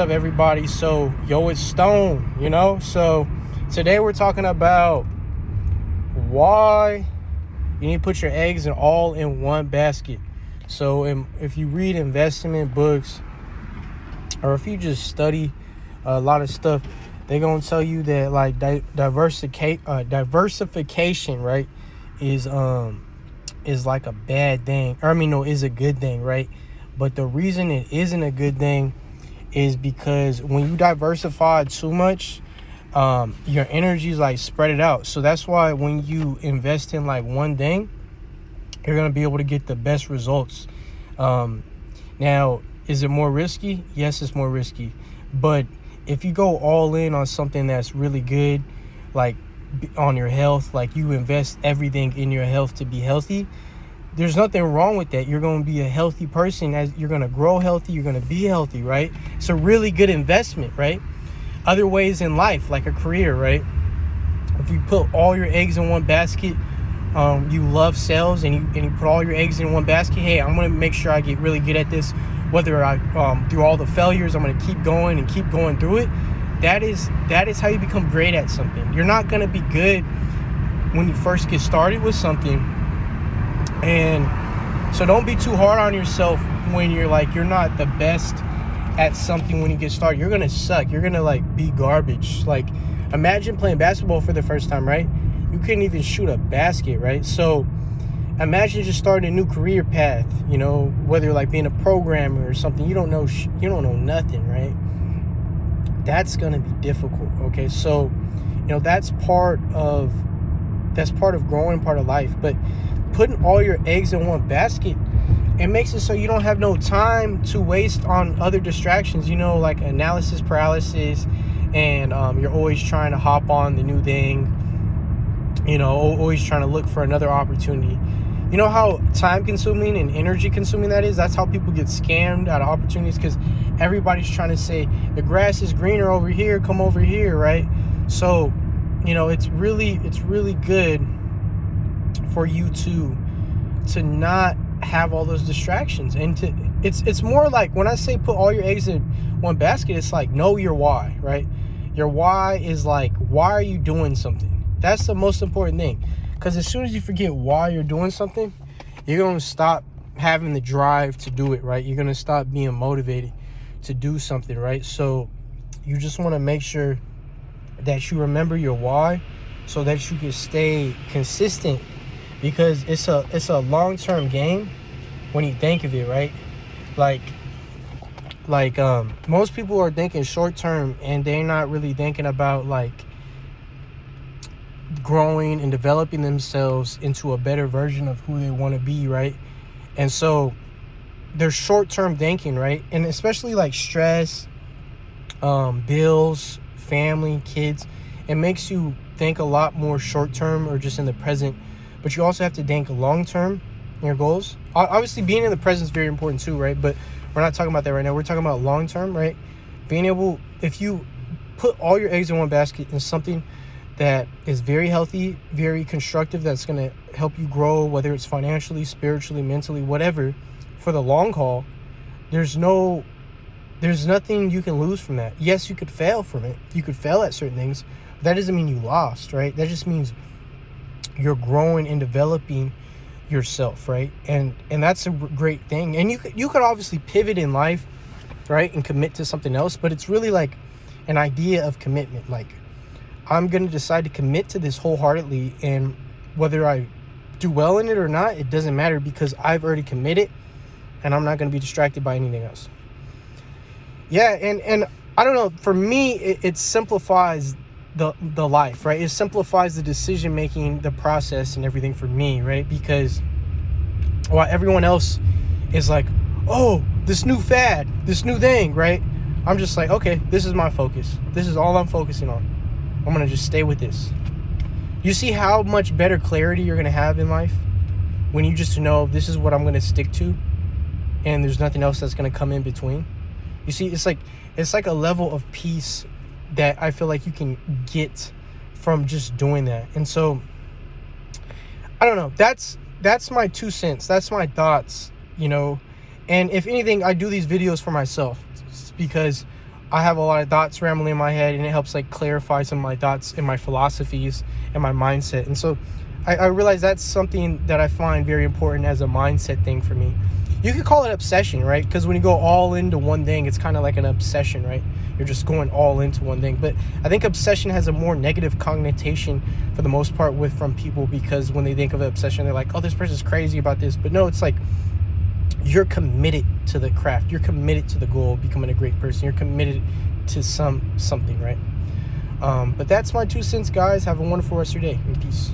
Up everybody? So it's Stone, so today we're talking about why you need to put your eggs all in one basket. So if you read investment books, or if you just study a lot of stuff, they're gonna tell you that like diversification, right, is like a bad thing. Is a good thing, right? But the reason it isn't a good thing is because when you diversify too much, your energy is like spread it out. So that's why when you invest in like one thing, you're going to be able to get the best results. Now, is it more risky? Yes, it's more risky. But if you go all in on something that's really good, like on your health, like you invest everything in your health to be healthy, there's nothing wrong with that. You're going to be a healthy person. As you're going to grow healthy, you're going to be healthy, right? It's a really good investment, right? Other ways in life, like a career, right? If you put all your eggs in one basket, you love sales and you put all your eggs in one basket. Hey, I'm going to make sure I get really good at this. Whether I through all the failures, I'm going to keep going through it. That is how you become great at something. You're not going to be good when you first get started with something. And so don't be too hard on yourself when you're not the best at something. When you get started, you're going to suck. You're going to be garbage. Like, imagine playing basketball for the first time, right? You couldn't even shoot a basket, right? So imagine just starting a new career path, whether being a programmer or something. You don't know nothing, right? That's going to be difficult. Okay. So, that's part of growing, part of life. But putting all your eggs in one basket, it makes it so you don't have no time to waste on other distractions, like analysis paralysis, and you're always trying to hop on the new thing, always trying to look for another opportunity. You know how time consuming and energy consuming that is? That's how people get scammed out of opportunities, because everybody's trying to say the grass is greener over here, come over here, right? So, it's really good for you to not have all those distractions, and it's more like, when I say put all your eggs in one basket, it's like, know your why, right? Your why is like, why are you doing something? That's the most important thing, because as soon as you forget why you're doing something, you're going to stop having the drive to do it, right? You're going to stop being motivated to do something, right? So you just want to make sure that you remember your why, so that you can stay consistent, because it's a long-term game when you think of it, right? Most people are thinking short-term, and they're not really thinking about growing and developing themselves into a better version of who they want to be, right? And so they're short-term thinking, right? And especially stress, bills, family, kids, it makes you think a lot more short-term or just in the present. But you also have to think long-term in your goals. Obviously, being in the present is very important too, right? But we're not talking about that right now. We're talking about long-term, right? If you put all your eggs in one basket in something that is very healthy, very constructive, that's going to help you grow, whether it's financially, spiritually, mentally, whatever, for the long haul, there's nothing you can lose from that. Yes, you could fail from it. You could fail at certain things. But that doesn't mean you lost, right? That just means you're growing and developing yourself, right? And that's a great thing. And you could obviously pivot in life, right, and commit to something else, but it's really like an idea of commitment. Like, I'm going to decide to commit to this wholeheartedly, and whether I do well in it or not, it doesn't matter, because I've already committed, and I'm not going to be distracted by anything else. Yeah, and I don't know, for me, it simplifies the life, right? It simplifies the decision making, the process, and everything for me, right? Because while everyone else is like, oh, this new fad, this new thing, right? I'm just like, okay, this is my focus. This is all I'm focusing on. I'm gonna just stay with this. You see how much better clarity you're gonna have in life when you just know, this is what I'm gonna stick to, and there's nothing else that's gonna come in between. You see, it's like a level of peace that I feel like you can get from just doing that. And so, I don't know, that's my 2 cents, that's my thoughts, And if anything, I do these videos for myself, because I have a lot of thoughts rambling in my head, and it helps like clarify some of my thoughts and my philosophies and my mindset. And so I realize that's something that I find very important as a mindset thing for me. You could call it obsession, right? Because when you go all into one thing, it's kind of like an obsession, right? You're just going all into one thing. But I think obsession has a more negative connotation for the most part from people, because when they think of obsession, they're like, oh, this person's crazy about this. But no, it's like you're committed to the craft. You're committed to the goal of becoming a great person. You're committed to something, right? But that's my 2 cents, guys. Have a wonderful rest of your day. And peace.